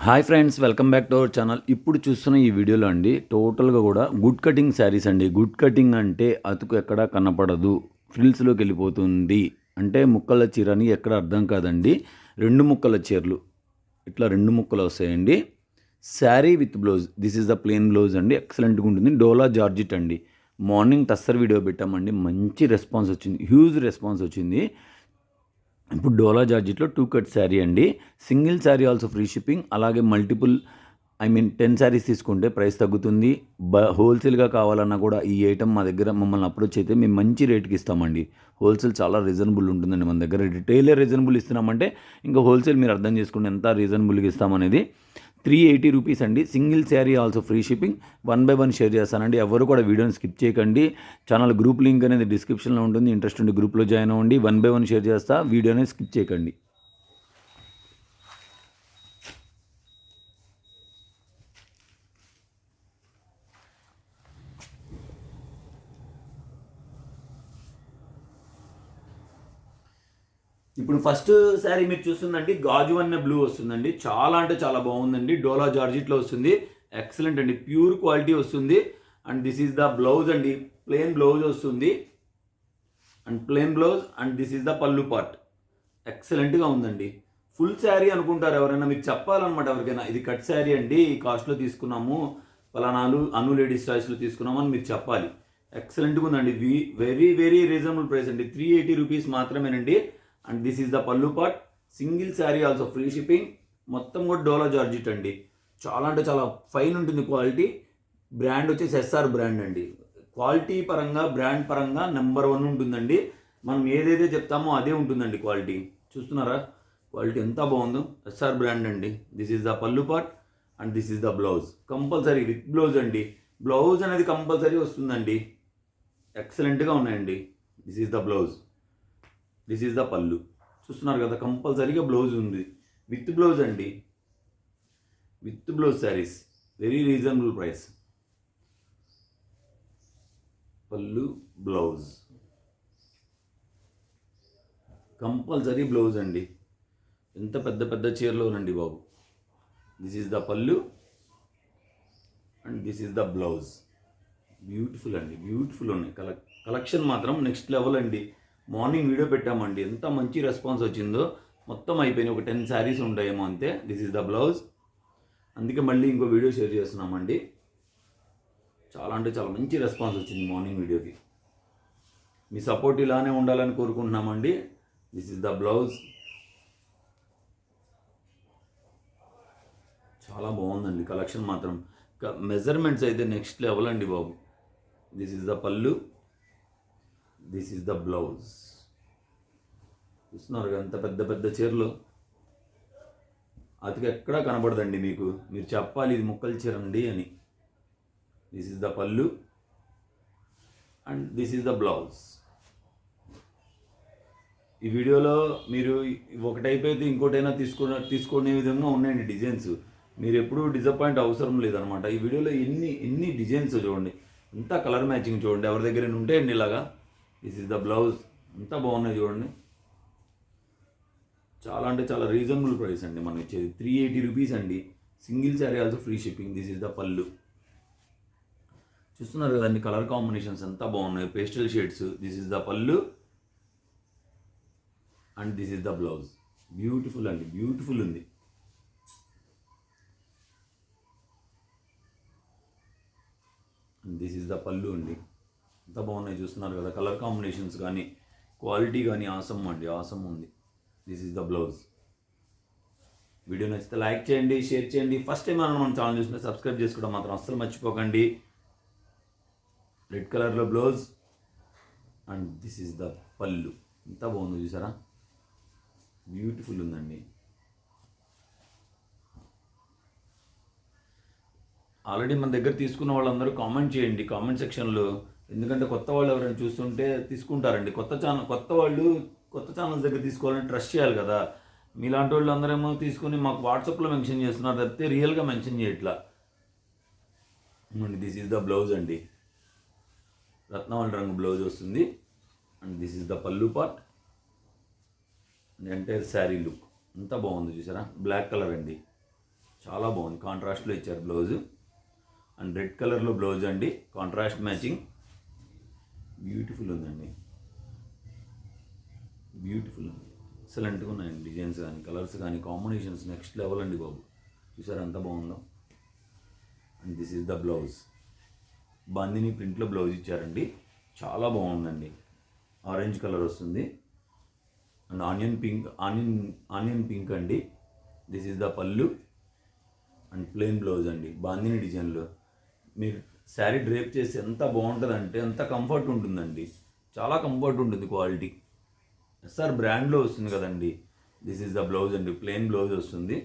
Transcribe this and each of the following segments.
Hi friends, welcome back to our channel. ఇప్పుడు చూస్తున్న ఈ వీడియోలో అండి టోటల్గా కూడా గుడ్ కటింగ్ శారీస్ అండి. గుడ్ కటింగ్ అంటే అతుకు ఎక్కడా కనపడదు, ఫ్రిల్స్లోకి వెళ్ళిపోతుంది అంటే ముక్కల చీర అని ఎక్కడ అర్థం కాదండి. 2 ముక్కల చీరలు ఇట్లా 2 ముక్కలు వస్తాయండి. Sari with blouse, this is the plain blouse అండి. ఎక్సలెంట్గా ఉంటుంది. డోలా జార్జిట్ అండి. మార్నింగ్ టస్సర్ వీడియో పెట్టామండి, మంచి రెస్పాన్స్ వచ్చింది, హ్యూజ్ రెస్పాన్స్ వచ్చింది. ఇప్పుడు డోలా జార్జిట్లో 2 కట్ శారీ అండి. Single sari also free shipping. అలాగే మల్టిపుల్ 10 శారీస్ తీసుకుంటే ప్రైస్ తగ్గుతుంది. హోల్సేల్గా కావాలన్నా కూడా ఈ ఐటమ్ మా దగ్గర మమ్మల్ని అప్రోచ్ అయితే మేము మంచి రేట్కి ఇస్తామండి. హోల్సేల్ చాలా రీజనబుల్ ఉంటుందండి మన దగ్గర. రిటైలే రీజనబుల్ ఇస్తున్నామంటే ఇంకా హోల్సేల్ మీరు అర్థం చేసుకోండి ఎంత రీజనబుల్గా ఇస్తామనేది. 380 రూపీస్ అండి. Single sari also free shipping. 1 by 1 share చేస్తానండి. ఎవరు కూడా వీడియోని స్కిప్ చేయకండి. ఛానల్ గ్రూప్ లింక్ అనేది డిస్క్రిప్షన్లో ఉంటుంది. ఇంట్రెస్ట్ ఉండి గ్రూప్లో జాయిన్ అవ్వండి. 1 బై 1 షేర్ చేస్తా, వీడియోని స్కిప్ చేయకండి. ఇప్పుడు ఫస్ట్ శారీ మీరు చూస్తుందండి, గాజు అనే బ్లూ వస్తుందండి. చాలా అంటే చాలా బాగుందండి. డోలా జార్జిట్లో వస్తుంది. ఎక్సలెంట్ అండి, ప్యూర్ క్వాలిటీ వస్తుంది. And this is the blouse అండి. ప్లెయిన్ బ్లౌజ్ వస్తుంది and plain blouse. And this is the pallu part. ఎక్సలెంట్గా ఉందండి. ఫుల్ శారీ అనుకుంటారు ఎవరైనా, మీకు చెప్పాలన్నమాట ఎవరికైనా ఇది కట్ శారీ అండి, ఈ కాస్ట్లో తీసుకున్నాము, పలానాలు అను లేడీస్ చాయిస్లో తీసుకున్నాము అని మీరు చెప్పాలి. ఎక్సలెంట్గా ఉందండి. వెరీ వెరీ రీజనబుల్ ప్రైస్ అండి. 380 రూపీస్ మాత్రమేనండి. And this is the pallu part. Single sari also free shipping. మొత్తం కూడా డోలా జార్జిట్ అండి. చాలా అంటే చాలా ఫైన్ ఉంటుంది క్వాలిటీ. బ్రాండ్ వచ్చేసి ఎస్ఆర్ బ్రాండ్ అండి. క్వాలిటీ పరంగా, బ్రాండ్ పరంగా నెంబర్ 1 ఉంటుందండి. మనం ఏదైతే చెప్తామో అదే ఉంటుందండి క్వాలిటీ. చూస్తున్నారా క్వాలిటీ ఎంత బాగుందో? ఎస్ఆర్ బ్రాండ్ అండి. This is the pallu part and this is the blouse. Compulsory with blouse అండి. బ్లౌజ్ అనేది కంపల్సరీ వస్తుందండి. ఎక్సలెంట్గా ఉన్నాయండి. This is the blouse, this is the pallu. చూస్తున్నారు కదా, కంపల్సరీగా బ్లౌజ్ ఉంది. విత్ బ్లౌజ్ అండి. With blouse saris, very reasonable price. పల్లు, బ్లౌజ్, కంపల్సరీ బ్లౌజ్ అండి. ఎంత పెద్ద పెద్ద చీరలోనండి బాబు. This is the pallu and this is the blouse. Beautiful అండి, బ్యూటిఫుల్ ఉన్నాయి. కలెక్షన్ మాత్రం నెక్స్ట్ లెవెల్ అండి. మార్నింగ్ వీడియో పెట్టామండి, ఎంత మంచి రెస్పాన్స్ వచ్చిందో. మొత్తం అయిపోయినాయి, ఒక 10 శారీస్ ఉంటాయేమో అంతే. This is the blouse. అందుకే మళ్ళీ ఇంకో వీడియో షేర్ చేస్తున్నామండి. చాలా అంటే చాలా మంచి రెస్పాన్స్ వచ్చింది మార్నింగ్ వీడియోకి. మీ సపోర్ట్ ఇలానే ఉండాలని కోరుకుంటున్నామండి. This is the blouse. చాలా బాగుందండి కలెక్షన్ మాత్రం. మెజర్మెంట్స్ అయితే నెక్స్ట్ లెవెల్ అండి బాబు. This is the pallu, this is the blouse. చూస్తున్నారు కదా ఎంత పెద్ద పెద్ద చీరలు. అతికి ఎక్కడా కనబడదండి మీకు. మీరు చెప్పాలి ఇది ముక్కల చీర అండి అని. This is the pallu and this is the blouse. ఈ వీడియోలో మీరు ఒకటైపోతే ఇంకోటైనా తీసుకునే విధంగా ఉన్నాయండి డిజైన్స్. మీరు ఎప్పుడూ డిసప్పాయింట్ అవసరం లేదనమాట. ఈ వీడియోలో ఎన్ని డిజైన్స్ చూడండి, ఎంత కలర్ మ్యాచింగ్ చూడండి. ఎవరి దగ్గర ఉంటాయండి ఇలాగా. This is the blouse. ఎంత బాగున్నాయి చూడండి. చాలా అంటే చాలా రీజనబుల్ ప్రైస్ అండి మనం ఇచ్చేది. 380 రూపీస్ అండి. Single sari also free shipping. This is the pallu. చూస్తున్నారు కదండి కలర్ కాంబినేషన్స్ ఎంత బాగున్నాయి, pastel shades. This is the pallu and this is the blouse. Beautiful అండి, బ్యూటిఫుల్ ఉంది. దిస్ ఈజ్ ద పల్లు అండి. ఎంత బాగున్నాయి చూస్తున్నారు కదా, కలర్ కాంబినేషన్స్ కానీ క్వాలిటీ కానీ ఆసమ్ అండి, ఆసమ్ ఉంది. This is the blouse. Video నచ్చితే లైక్ చేయండి, షేర్ చేయండి. ఫస్ట్ టైం మన ఛానల్ చూస్తే సబ్స్క్రైబ్ చేసుకోవడం మాత్రం అస్సలు మర్చిపోకండి. రెడ్ కలర్లో blouse and this is the పల్లు. ఎంత బాగుందో చూసారా, బ్యూటిఫుల్ ఉందండి. ఆల్రెడీ మన దగ్గర తీసుకున్న వాళ్ళందరూ కామెంట్ చేయండి కామెంట్ సెక్షన్లో. ఎందుకంటే కొత్త వాళ్ళు ఎవరైనా చూస్తుంటే తీసుకుంటారండి. కొత్త వాళ్ళు కొత్త ఛానల్స్ దగ్గర తీసుకోవాలని ట్రస్ట్ చేయాలి కదా. మీలాంటి వాళ్ళు అందరేమో తీసుకుని మాకు వాట్సాప్లో మెన్షన్ చేస్తున్నారు తప్పితే రియల్గా మెన్షన్ చేయట్లా. దిస్ ఈజ్ ద బ్లౌజ్ అండి. రత్నవళి రంగు బ్లౌజ్ వస్తుంది and this is the pallu part. Entire sari look ఎంత బాగుంది చూసారా. బ్లాక్ కలర్ అండి, చాలా బాగుంది, కాంట్రాస్ట్లో ఇచ్చారు బ్లౌజ్. అండ్ రెడ్ కలర్లో బ్లౌజ్ అండి, కాంట్రాస్ట్ మ్యాచింగ్. బ్యూటిఫుల్ ఉందండి, బ్యూటిఫుల్ ఉంది. ఎక్సలెంట్గా ఉన్నాయండి డిజైన్స్ కానీ కలర్స్ కానీ కాంబినేషన్స్ నెక్స్ట్ లెవెల్ అండి బాబు. చూసారు ఎంత బాగుందో. And this is the blouse. Bandhani ప్రింట్లో బ్లౌజ్ ఇచ్చారండి, చాలా బాగుందండి. ఆరెంజ్ కలర్ వస్తుంది అండ్ ఆనియన్ పింక్ అండి. This is the pallu and plain blouse అండి. బాందిని డిజైన్లో మీరు శారీ డ్రేప్ చేసి ఎంత బాగుంటుందంటే అంత కంఫర్ట్ ఉంటుందండి, చాలా కంఫర్ట్ ఉంటుంది. క్వాలిటీ ఎస్ఆర్ బ్రాండ్లో వస్తుంది కదండి. దిస్ ఈజ్ ద బ్లౌజ్ అండి, ప్లెయిన్ బ్లౌజ్ వస్తుంది.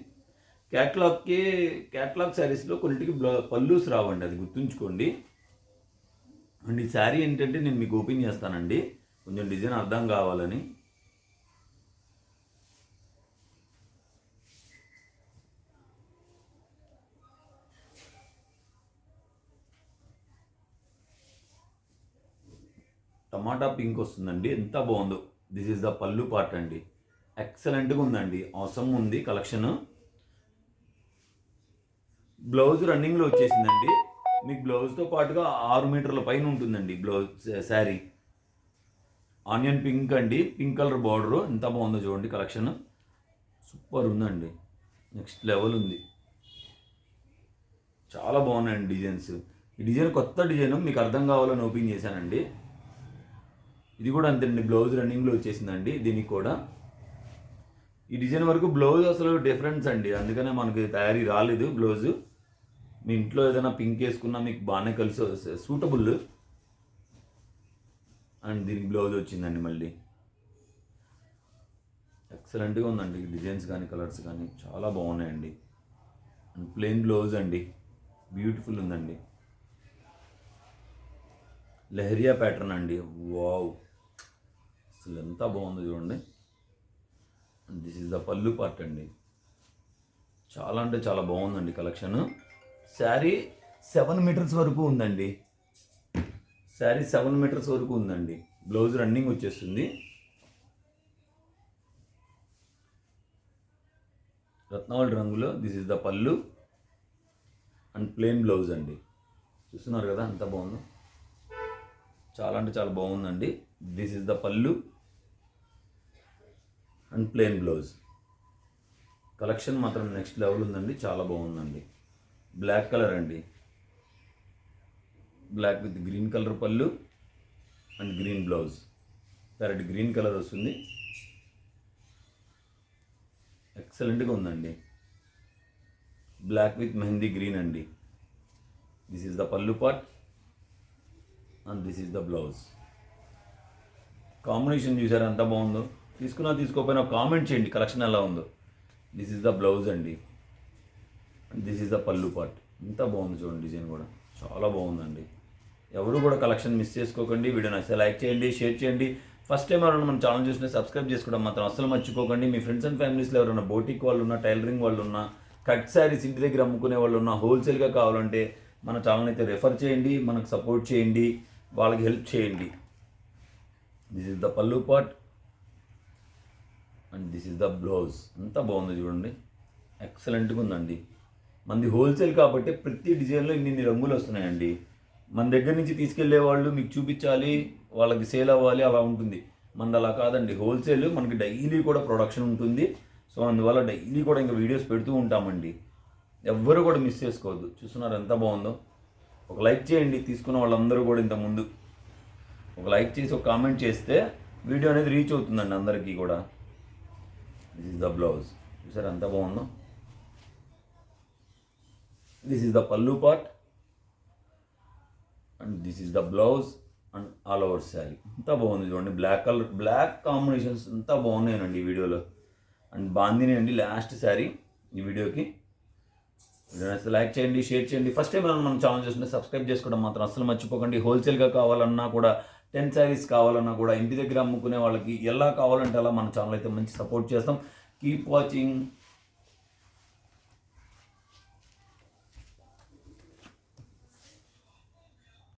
క్యాట్లాగ్ శారీస్లో కొన్నిటికి పల్లూస్ రావండి, అది గుర్తుంచుకోండి. అండ్ ఈ శారీ ఏంటంటే నేను మీకు ఓపెన్ చేస్తానండి, కొంచెం డిజైన్ అర్థం కావాలని. టమాటా పింక్ వస్తుందండి, ఎంత బాగుందో. దిస్ ఈజ్ ద పళ్ళు పార్ట్ అండి, ఎక్సలెంట్గా ఉందండి, అవసరం ఉంది కలెక్షన్. బ్లౌజ్ రన్నింగ్లో వచ్చేసిందండి. మీకు బ్లౌజ్తో పాటుగా 6 మీటర్ల పైన ఉంటుందండి బ్లౌజ్ శారీ. ఆనియన్ పింక్ అండి, పింక్ కలర్ బార్డరు, ఎంత బాగుందో చూడండి కలెక్షన్. సూపర్ ఉందండి, నెక్స్ట్ లెవెల్ ఉంది. చాలా బాగున్నాయండి డిజైన్స్. ఈ డిజైన్ కొత్త డిజైన్, మీకు అర్థం కావాలని ఓపెన్ చేశానండి. ఇది కూడా అంతేనండి, బ్లౌజ్ రన్నింగ్లో వచ్చేసిందండి. దీనికి కూడా ఈ డిజైన్ వరకు బ్లౌజ్ అసలు డిఫరెన్స్ అండి, అందుకనే మనకి తయారీ రాలేదు బ్లౌజు. మీ ఇంట్లో ఏదైనా పింక్ వేసుకున్నా మీకు బాగానే కలిసి సూటబుల్. అండ్ దీనికి బ్లౌజ్ వచ్చిందండి మళ్ళీ. ఎక్సలెంట్గా ఉందండి, డిజైన్స్ కానీ కలర్స్ కానీ చాలా బాగున్నాయండి. అండ్ ప్లెయిన్ బ్లౌజ్ అండి, బ్యూటిఫుల్ ఉందండి. లెహరియా ప్యాటర్న్ అండి, వావ్ అసలు ఎంత బాగుందో చూడండి. అండ్ దిస్ ఈజ్ ద పళ్ళు పార్ట్ అండి, చాలా అంటే చాలా బాగుందండి కలెక్షన్. శారీ 7 మీటర్స్ వరకు ఉందండి, శారీ 7 మీటర్స్ వరకు ఉందండి. బ్లౌజ్ రన్నింగ్ వచ్చేస్తుంది. రత్నావళి రంగులో this is the pallu and plain blouse అండి. చూస్తున్నారు కదా ఎంత బాగుందో, చాలా అంటే చాలా బాగుందండి. This is the pallu and plain blouse. Collection మాత్రం నెక్స్ట్ లెవెల్ ఉందండి, చాలా బాగుందండి. బ్లాక్ కలర్ అండి, బ్లాక్ విత్ గ్రీన్ కలర్ పళ్ళు and green blouse. Parrot green colour వస్తుంది, ఎక్సలెంట్గా ఉందండి. బ్లాక్ విత్ మెహందీ గ్రీన్ అండి. దిస్ ఈజ్ ద పళ్ళు part and this is the blouse. Combination చూసారా ఎంత బాగుందో. తీసుకున్నా తీసుకోకపోయినా కామెంట్ చేయండి కలెక్షన్ ఎలా ఉందో. దిస్ ఈజ్ ద బ్లౌజ్ అండి అండ్ దిస్ ఈజ్ ద పళ్ళు పార్ట్. ఎంత బాగుంది చూడండి, డిజైన్ కూడా చాలా బాగుందండి. ఎవరు కూడా కలెక్షన్ మిస్ చేసుకోకండి. వీడియో నచ్చితే లైక్ చేయండి, షేర్ చేయండి. ఫస్ట్ టైం ఎవరైనా మన ఛానల్ చూసినా సబ్స్క్రైబ్ చేసుకోవడం మాత్రం అసలు మర్చిపోకండి. మీ ఫ్రెండ్స్ అండ్ ఫ్యామిలీస్లో ఎవరైనా బోటిక్ వాళ్ళు ఉన్నా, టైలరింగ్ వాళ్ళు ఉన్నా, కట్ శారీస్ ఇంటి దగ్గర అమ్ముకునే వాళ్ళు ఉన్నా, హోల్సేల్గా కావాలంటే మన ఛానల్ అయితే రెఫర్ చేయండి, మనకు సపోర్ట్ చేయండి, వాళ్ళకి హెల్ప్ చేయండి. దిస్ ఈజ్ ద పళ్ళు part and this is the blouse. ఎంత బాగుంది చూడండి, ఎక్సలెంట్గా ఉందండి. మనది హోల్సేల్ కాబట్టి ప్రతి డిజైన్లో ఇన్ని రంగులు వస్తున్నాయండి. మన దగ్గర నుంచి తీసుకెళ్లే వాళ్ళు మీకు చూపించాలి, వాళ్ళకి సేల్ అవ్వాలి, అలా ఉంటుంది. మనది అలా కాదండి, హోల్సేల్. మనకి డైలీ కూడా ప్రొడక్షన్ ఉంటుంది. సో అందువల్ల డైలీ కూడా ఇంకా వీడియోస్ పెడుతూ ఉంటామండి. ఎవ్వరు కూడా మిస్ చేసుకోవద్దు. చూస్తున్నారు ఎంత బాగుందో. ఒక లైక్ చేయండి, తీసుకున్న వాళ్ళందరూ కూడా ఇంతకుముందు ఒక లైక్ చేసి ఒక కామెంట్ చేస్తే వీడియో అనేది రీచ్ అవుతుందండి అందరికీ కూడా. This is the blouse. చూసారు ఎంత బాగుందో. దిస్ ఈజ్ ద పళ్ళు part and this is the blouse and all over sari. ఎంత బాగుంది చూడండి. బ్లాక్ కలర్, బ్లాక్ కాంబినేషన్స్ ఎంత బాగున్నాయండి ఈ వీడియోలో. అండ్ బాందిని అండి లాస్ట్ శారీ ఈ వీడియోకి. లైక్ చేయండి, షేర్ చేయండి. ఫస్ట్ టైం మనం ఛానల్ చూస్తుంటే సబ్స్క్రైబ్ చేసుకోవడం మాత్రం అసలు మర్చిపోకండి. హోల్సేల్గా కావాలన్నా కూడా, 10 శారీస్ కావాలన్నా కూడా, ఇంటి దగ్గర అమ్ముకునే వాళ్ళకి ఎలా కావాలంటే అలా మన ఛానల్ అయితే మంచి సపోర్ట్ చేస్తాం. Keep watching.